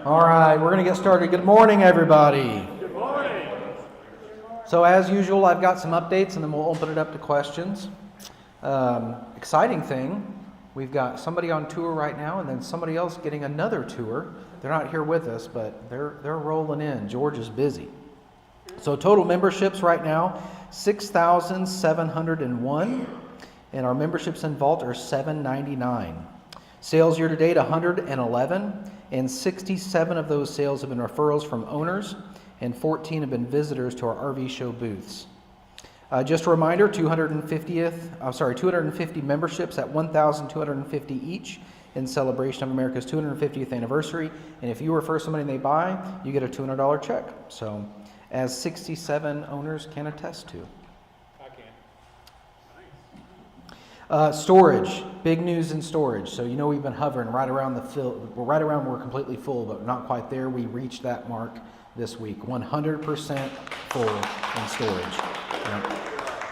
All right, we're going to get started. Good morning, everybody. Good morning. So as usual, I've got some updates and then we'll open it up to questions. Exciting thing, we've got somebody on tour right now and then somebody else getting another tour. They're not here with us, but they're rolling in. George is busy. So total memberships right now, 6,701, and our memberships in Vault are 799. Sales year to date, 111, and 67 of those sales have been referrals from owners, and 14 have been visitors to our RV show booths. Just a reminder, 250 memberships at $1,250 each in celebration of America's 250th anniversary. And if you refer somebody and they buy, you get a $200 check. So, as 67 owners can attest to. Storage, big news in storage. So you know we've been hovering right around right around we're completely full, but not quite there. We reached that mark this week, 100% full in storage. Yep.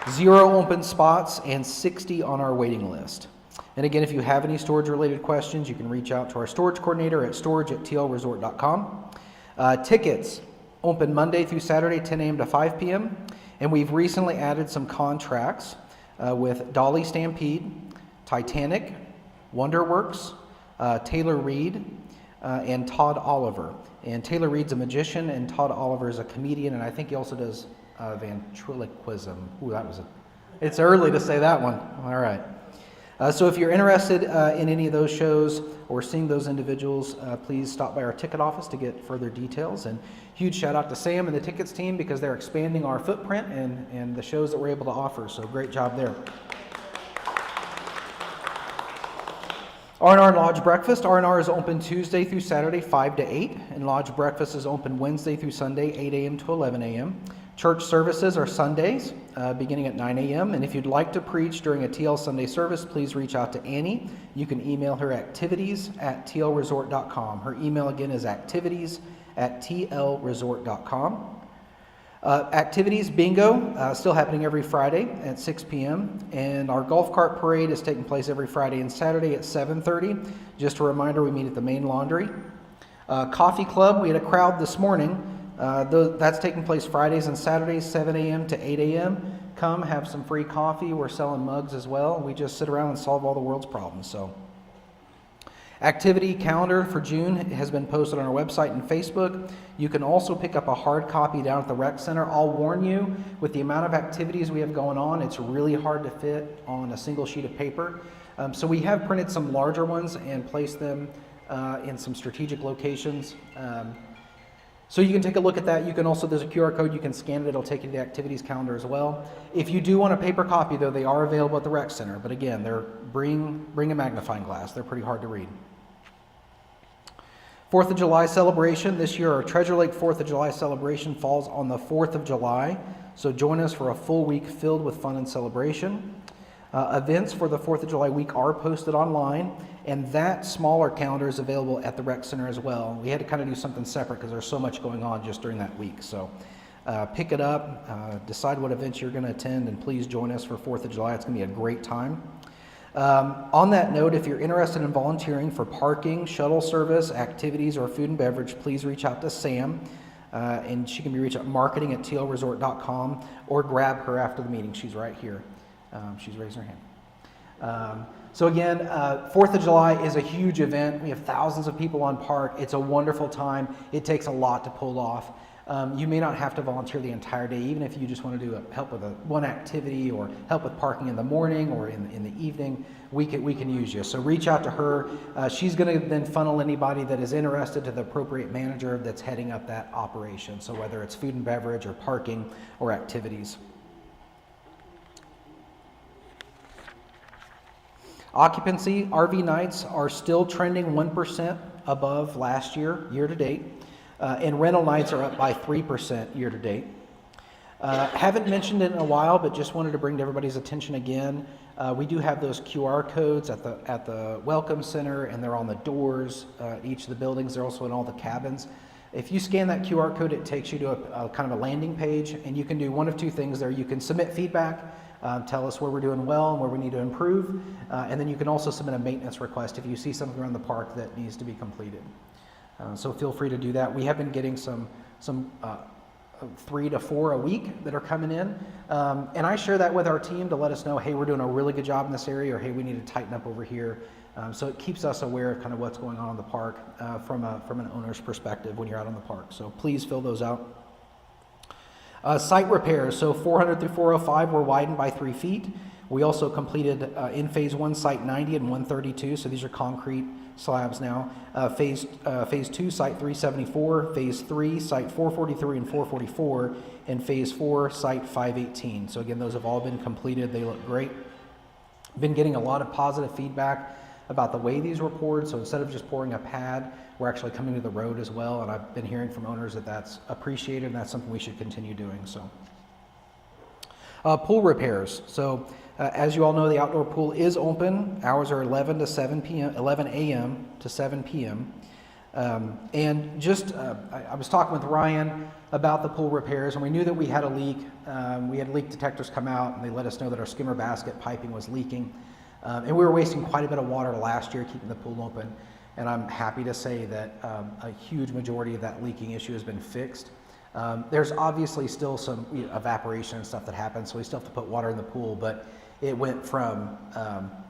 0 open spots and 60 on our waiting list. And again, if you have any storage related questions, you can reach out to our storage coordinator at storage@tlresort.com. Tickets open Monday through Saturday, 10 a.m. to 5 p.m. And we've recently added some contracts with Dolly Stampede, Titanic, Wonderworks, Taylor Reed, and Todd Oliver. And Taylor Reed's a magician, and Todd Oliver is a comedian, and I think he also does ventriloquism. Ooh, it's early to say that one. All right. So if you're interested in any of those shows or seeing those individuals, please stop by our ticket office to get further details. And huge shout out to Sam and the tickets team because they're expanding our footprint and the shows that we're able to offer. So great job there. R&R Lodge Breakfast. R&R is open Tuesday through Saturday, 5 to 8. And Lodge Breakfast is open Wednesday through Sunday, 8 a.m. to 11 a.m. Church services are Sundays, beginning at 9 a.m. And if you'd like to preach during a TL Sunday service, please reach out to Annie. You can email her activities@tlresort.com. Her email again is activities@tlresort.com. Activities bingo, still happening every Friday at 6 p.m. And our golf cart parade is taking place every Friday and Saturday at 7:30. Just a reminder, we meet at the main laundry. Coffee club, we had a crowd this morning. That's taking place Fridays and Saturdays, 7 a.m. to 8 a.m. Come have some free coffee. We're selling mugs as well. We just sit around and solve all the world's problems. So, activity calendar for June has been posted on our website and Facebook. You can also pick up a hard copy down at the rec center. I'll warn you, with the amount of activities we have going on, it's really hard to fit on a single sheet of paper. So we have printed some larger ones and placed them in some strategic locations. So you can take a look at that. You can also, there's a QR code, you can scan it, it'll take you to the activities calendar as well. If you do want a paper copy though, they are available at the rec center. But again, bring a magnifying glass. They're pretty hard to read. 4th of July celebration. This year our Treasure Lake 4th of July celebration falls on the 4th of July. So join us for a full week filled with fun and celebration. Events for the 4th of July week are posted online, and that smaller calendar is available at the rec center as well. We had to kind of do something separate because there's so much going on just during that week. So pick it up, decide what events you're going to attend, and please join us for 4th of July. It's going to be a great time. On that note, if you're interested in volunteering for parking, shuttle service, activities, or food and beverage, please reach out to Sam. And she can be reached at marketing@tlresort.com or grab her after the meeting. She's right here. She's raising her hand. So again, 4th of July is a huge event. We have thousands of people on park. It's a wonderful time. It takes a lot to pull off. You may not have to volunteer the entire day, even if you just want to do help with one activity or help with parking in the morning or in the evening. We can use you. So reach out to her. She's going to then funnel anybody that is interested to the appropriate manager that's heading up that operation. So whether it's food and beverage or parking or activities. Occupancy, RV nights are still trending 1% above last year, year to date, and rental nights are up by 3% year to date. Haven't mentioned it in a while, but just wanted to bring to everybody's attention again. We do have those QR codes at the Welcome Center, and they're on the doors at each of the buildings. They're also in all the cabins. If you scan that QR code, it takes you to a kind of a landing page, and you can do one of two things there. You can submit feedback, tell us where we're doing well and where we need to improve, and then you can also submit a maintenance request if you see something around the park that needs to be completed. So feel free to do that. We have been getting some 3 to 4 a week that are coming in. And I share that with our team to let us know, hey, we're doing a really good job in this area, or hey, we need to tighten up over here. So it keeps us aware of kind of what's going on in the park from an owner's perspective when you're out on the park. So please fill those out. Site repairs, so 400 through 405 were widened by 3 feet. We also completed in phase 1 site 90 and 132, so these are concrete slabs now. Phase 2 site 374, phase 3 site 443 and 444, and phase 4 site 518. So again, those have all been completed. They look great. Been getting a lot of positive feedback about the way these were poured. So instead of just pouring a pad, we're actually coming to the road as well. And I've been hearing from owners that that's appreciated, and that's something we should continue doing. So pool repairs. So as you all know, the outdoor pool is open. Hours are 11 a.m. to 7 p.m. And just, I was talking with Ryan about the pool repairs, and we knew that we had a leak. We had leak detectors come out, and they let us know that our skimmer basket piping was leaking. And we were wasting quite a bit of water last year keeping the pool open. And I'm happy to say that a huge majority of that leaking issue has been fixed. There's obviously still some evaporation and stuff that happens, so we still have to put water in the pool, but it went from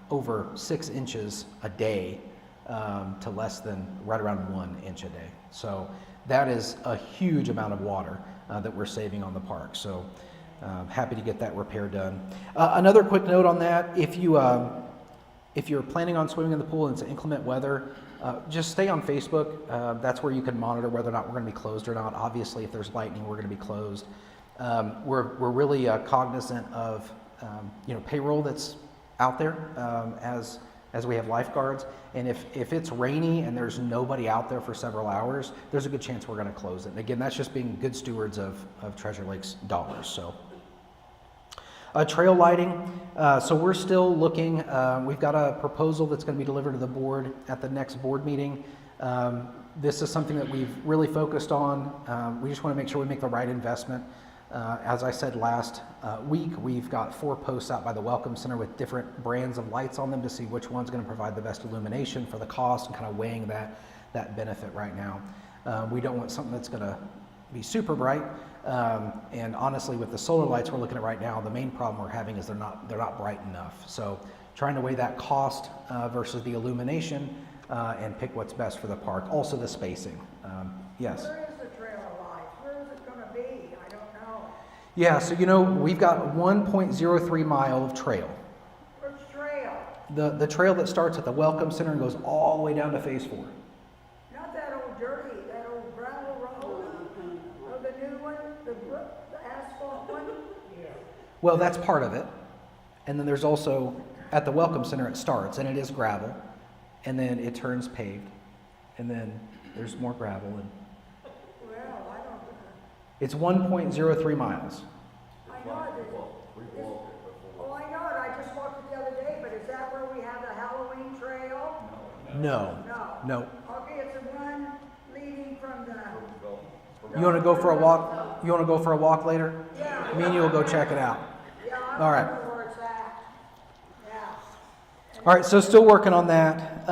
over 6 inches a day to less than right around 1 inch a day. So that is a huge amount of water that we're saving on the park. So happy to get that repair done. Another quick note on that, if you're planning on swimming in the pool and it's inclement weather, just stay on Facebook. That's where you can monitor whether or not we're going to be closed or not. Obviously, if there's lightning, we're going to be closed. We're really cognizant of payroll that's out there as we have lifeguards. And if it's rainy and there's nobody out there for several hours, there's a good chance we're going to close it. And again, that's just being good stewards of Treasure Lake's dollars. So. Trail lighting, so we're still looking. We've got a proposal that's going to be delivered to the board at the next board meeting. This is something that we've really focused on. We just want to make sure we make the right investment. As I said last week, we've got 4 posts out by the Welcome Center with different brands of lights on them to see which one's going to provide the best illumination for the cost, and kind of weighing that benefit right now. We don't want something that's going to be super bright. And honestly, with the solar lights we're looking at right now, the main problem we're having is they're not bright enough. So trying to weigh that cost versus the illumination and pick what's best for the park. Also the spacing. Yes? Where is the trail of lights? Where is it going to be? I don't know. Yeah, so we've got 1.03 mile of trail. Which trail? The trail that starts at the Welcome Center and goes all the way down to phase 4. Not that old dirty, that old gravel road? Or the new one? The asphalt one? Yeah. Well, that's part of it. And then there's also, at the Welcome Center it starts, and it is gravel. And then it turns paved. And then there's more gravel. And Well, I don't know. it's 1.03 miles. I know it is. Oh, I know it. I just walked it the other day, but is that where we have the Halloween trail? No. No. Okay, it's the one leading from the... You want to go for a walk? You want to go for a walk later? Yeah. Me and you will go check it out. Yeah, I All right. remember where it's at. Yeah. All right, so still working on that.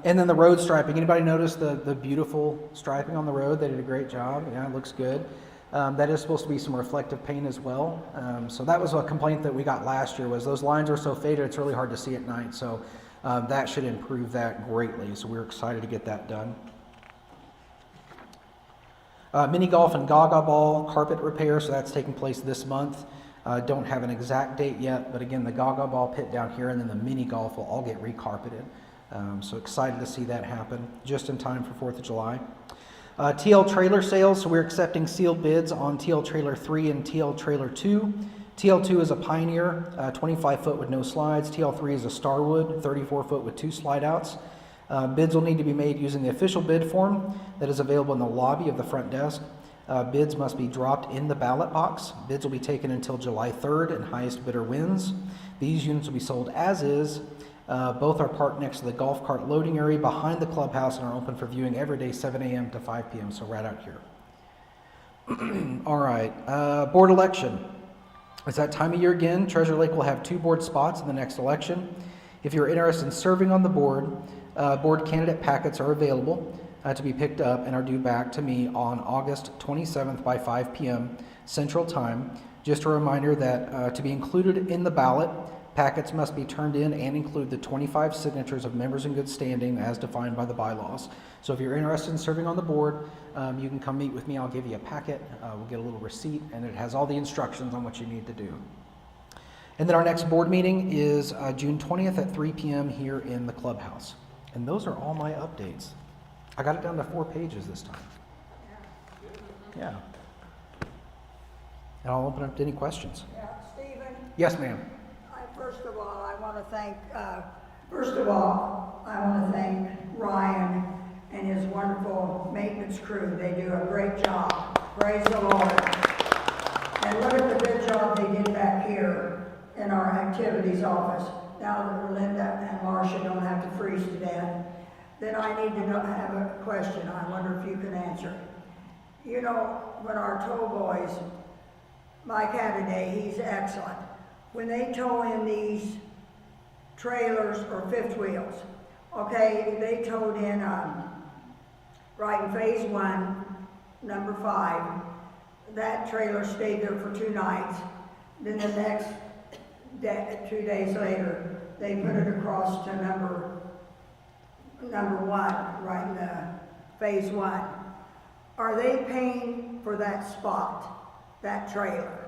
And then the road striping. Anybody notice the beautiful striping on the road? They did a great job. Yeah, it looks good. That is supposed to be some reflective paint as well. So that was a complaint that we got last year, was those lines are so faded it's really hard to see at night. So that should improve that greatly. So we're excited to get that done. Mini golf and Gaga ball carpet repair, so that's taking place this month. Don't have an exact date yet, but again, the Gaga ball pit down here and then the mini golf will all get recarpeted. So excited to see that happen just in time for 4th of July. TL trailer sales, so we're accepting sealed bids on TL Trailer 3 and TL Trailer 2. TL2 is a Pioneer, 25 foot with no slides. TL3 is a Starwood, 34 foot with 2 slide outs. Bids will need to be made using the official bid form that is available in the lobby of the front desk. Bids must be dropped in the ballot box. Bids will be taken until July 3rd and highest bidder wins. These units will be sold as is. Both are parked next to the golf cart loading area behind the clubhouse and are open for viewing every day 7 a.m. to 5 p.m. So right out here. All right, board election. It's that time of year again. Treasure Lake will have 2 board spots in the next election. If you're interested in serving on the board, board candidate packets are available. to be picked up and are due back to me on August 27th by 5 p.m. Central Time. Just a reminder that to be included in the ballot, packets must be turned in and include the 25 signatures of members in good standing as defined by the bylaws. So if you're interested in serving on the board, you can come meet with me. I'll give you a packet. We'll get a little receipt, and it has all the instructions on what you need to do. And then our next board meeting is June 20th at 3 p.m. here in the clubhouse. And those are all my updates. I got it down to 4 pages this time. Yeah. And I'll open up to any questions. Yeah, Stephen? Yes, ma'am. First of all, I want to thank Ryan and his wonderful maintenance crew. They do a great job. Praise the Lord. And look at the good job they did back here in our activities office. Now that Linda and Marcia don't have to freeze to death, then I need to have a question. I wonder if you can answer. You know, when our tow boys, Mike Hadaday, he's excellent. When they tow in these trailers or fifth wheels, okay, they towed in, right in phase 1, number 5, that trailer stayed there for 2 nights. Then the next 2 days later, they put it across to number 1, right in the phase 1. Are they paying for that spot, that trailer?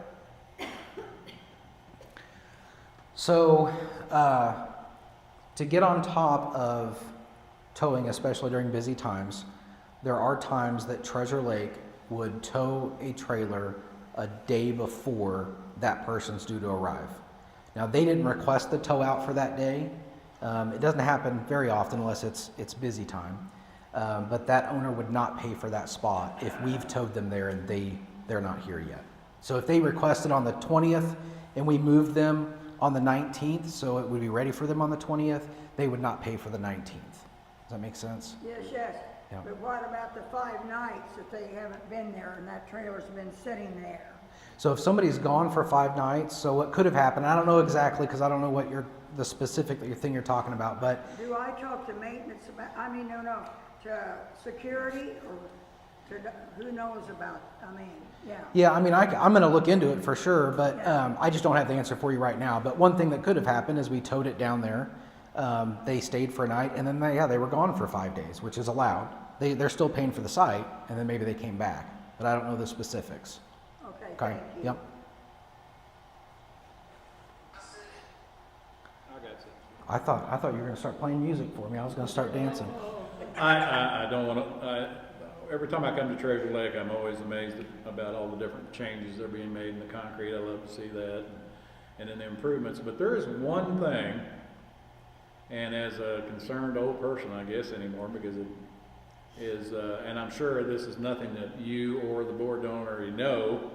So, to get on top of towing, especially during busy times, there are times that Treasure Lake would tow a trailer a day before that person's due to arrive. Now, they didn't request the tow out for that day. It doesn't happen very often unless it's busy time. But that owner would not pay for that spot if we've towed them there and they're not here yet. So if they requested on the 20th and we moved them on the 19th, so it would be ready for them on the 20th, they would not pay for the 19th. Does that make sense? Yes. Yeah. But what about the 5 nights that they haven't been there and that trailer's been sitting there? So if somebody's gone for 5 nights, so what could have happened, I don't know exactly because I don't know what the specific thing you're talking about, but Do I talk to maintenance about, to security or to, who knows about, yeah. yeah, I'm going to look into it for sure, but I just don't have the answer for you right now. But one thing that could have happened is we towed it down there. They stayed for a night, and then they were gone for 5 days, which is allowed. They're still paying for the site, and then maybe they came back, but I don't know the specifics. Okay, Okay. thank you. Yep. I thought you were going to start playing music for me. I was going to start dancing. I don't want to. Every time I come to Treasure Lake, I'm always amazed about all the different changes that are being made in the concrete. I love to see that, and then the improvements. But there is one thing, and as a concerned old person, I guess anymore, because it is, and I'm sure this is nothing that you or the board don't already know,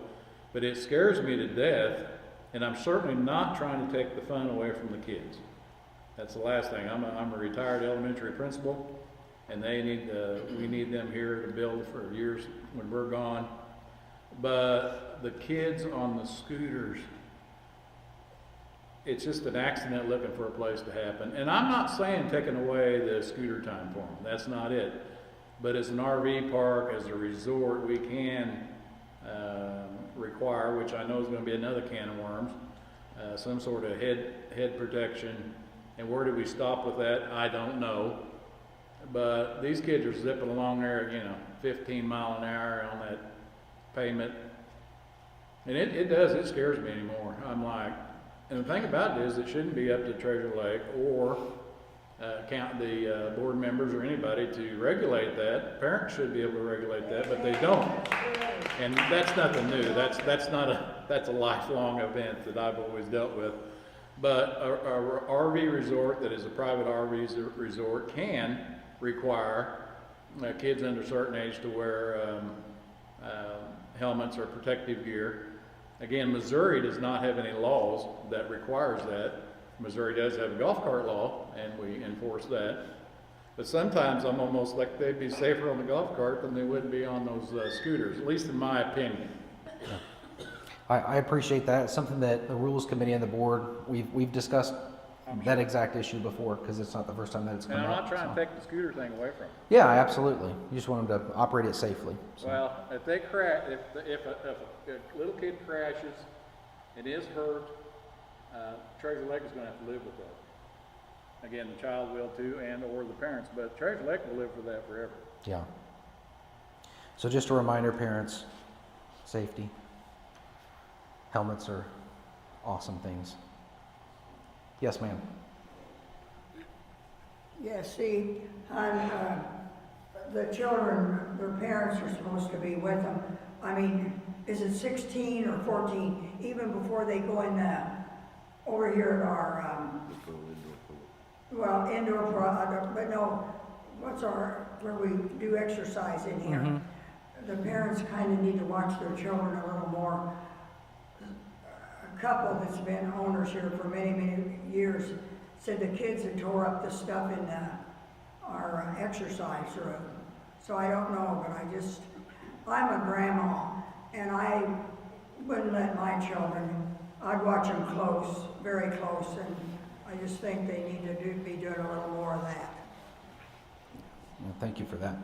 but it scares me to death, and I'm certainly not trying to take the fun away from the kids. That's the last thing. I'm a retired elementary principal, and we need them here to build for years when we're gone. But the kids on the scooters, it's just an accident looking for a place to happen. And I'm not saying taking away the scooter time for them. That's not it. But as an RV park, as a resort, we can require, which I know is going to be another can of worms, some sort of head protection. And where do we stop with that? I don't know. But these kids are zipping along there, 15 mile an hour on that pavement. And it scares me anymore. I'm like, and the thing about it is it shouldn't be up to Treasure Lake or the board members or anybody to regulate that. Parents should be able to regulate that, but they don't. And that's nothing new. That's a lifelong event that I've always dealt with. But a RV resort that is a private RV resort can require kids under a certain age to wear helmets or protective gear. Again, Missouri does not have any laws that requires that. Missouri does have a golf cart law, and we enforce that. But sometimes I'm almost like they'd be safer on the golf cart than they would be on those scooters, at least in my opinion. I appreciate that. It's something that the Rules Committee and the board, we've discussed that exact issue before, because it's not the first time that it's come And I'm up. not trying to so. take the scooter thing away from them. Yeah, absolutely. You just want them to operate it safely. So. Well, if they crash, if a little kid crashes and is hurt, Treasure Lake is gonna have to live with that. Again, the child will too, and or the parents, but Treasure Lake will live for that forever. Yeah. So just a reminder, parents, safety. Helmets are awesome things. Yes, ma'am. Yeah, see, on, the children, their parents are supposed to be with them. I mean, is it 16 or 14, even before they go in the, over here at our, well, indoor, but no, what's our, where we do exercise in here? Mhm. The parents kind of need to watch their children a little more. A couple that's been owners here for many, many years said the kids had tore up the stuff in our exercise room. So I don't know, but I'm a grandma, and I wouldn't let my children, I'd watch them close, very close, and I just think they need to be doing a little more of that. Well, thank you for that.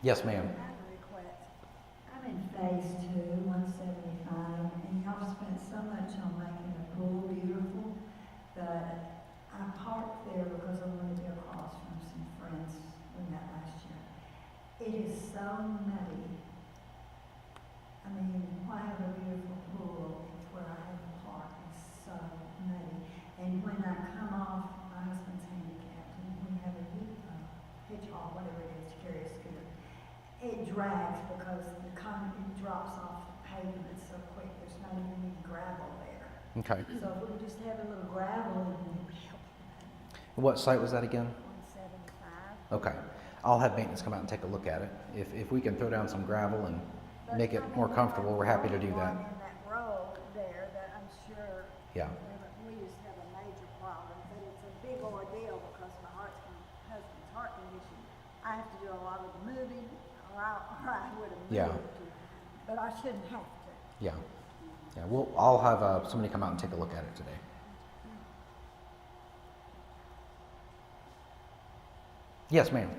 Yes, ma'am. I'm in phase 2, 175, and y'all spent so much on making the pool beautiful, but I parked there because I wanted to be across from some friends we met last year. It is so muddy. I mean, why have a beautiful pool if where I have a park is so muddy? And when I come off, my husband's handicapped, and we have a hitch haul, whatever it is, to carry a scooter. It drags because the concrete drops off the pavement so quick, there's not even any gravel there. Okay. So if we could just have a little gravel and help. What site was that again? 175. Okay. I'll have maintenance come out and take a look at it. If we can throw down some gravel and make it more comfortable, we're happy to do that. In that road there that I'm sure. Yeah. We used to have a major problem, but it's a big ordeal because my husband's heart condition. I have to do a lot of the moving, or I would have moved. Yeah. But I shouldn't have to. Yeah. Yeah. I'll have somebody come out and take a look at it today. Yes, ma'am.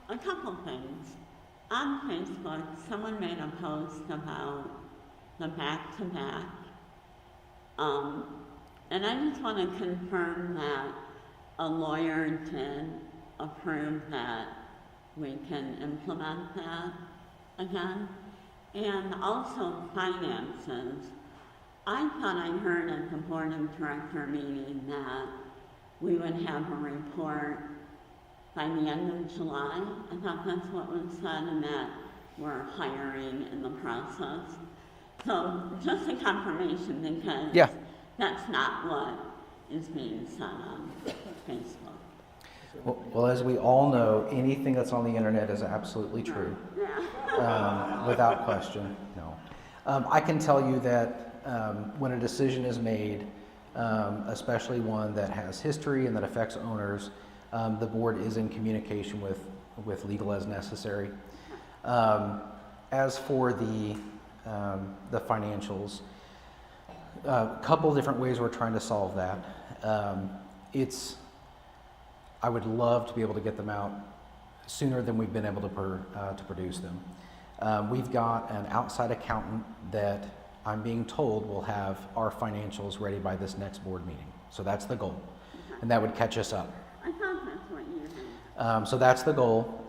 A couple things. On Facebook, someone made a post about the back-to-back. And I just want to confirm that a lawyer did approve that we can implement that again. And also finances. I thought I heard at the board of director meeting that we would have a report by the end of July. I thought that's what was said, and that we're hiring in the process. So just a confirmation, because Yeah. that's not what is being said on Facebook. Well, as we all know, anything that's on the internet is absolutely true. Without question, no. I can tell you that when a decision is made, especially one that has history and that affects owners, the board is in communication with legal as necessary. As for the financials, a couple different ways we're trying to solve that. I would love to be able to get them out sooner than we've been able to produce them. We've got an outside accountant that I'm being told will have our financials ready by this next board meeting. So that's the goal, and that would catch us up. I thought that's what you had. So that's the goal.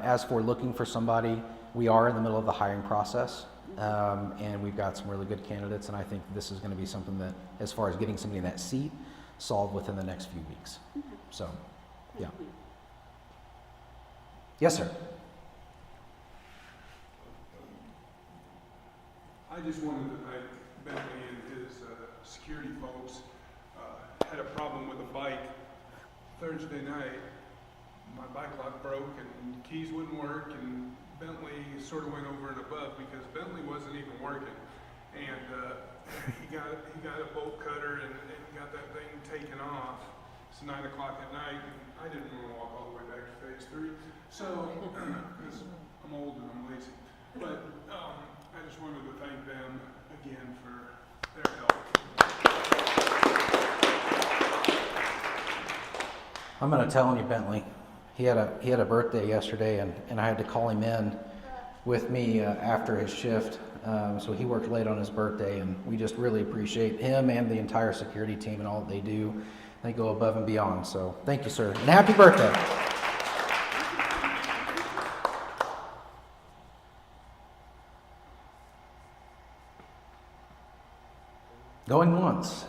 As for looking for somebody, we are in the middle of the hiring process, and we've got some really good candidates, and I think this is going to be something that, as far as getting somebody in that seat, solved within the next few weeks. So, yeah. Yes, sir. I just wanted to thank Bentley and his security folks. Had a problem with a bike Thursday night. My bike lock broke and keys wouldn't work, and Bentley sort of went over and above because Bentley wasn't even working. And he got a bolt cutter and got that thing taken off. It's 9 o'clock at night, and I didn't want to walk all the way back to phase 3. So, because I'm old and I'm lazy. But I just wanted to thank them again for their help. I'm going to tell on you, Bentley. He had a birthday yesterday, and I had to call him in with me after his shift. So he worked late on his birthday, and we just really appreciate him and the entire security team and all that they do. They go above and beyond. So thank you, sir, and happy birthday. Going once.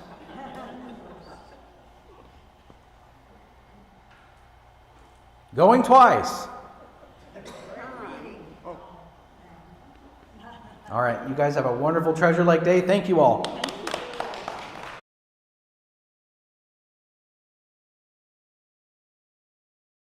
Going twice. All right, you guys have a wonderful Treasure Lake Day. Thank you all.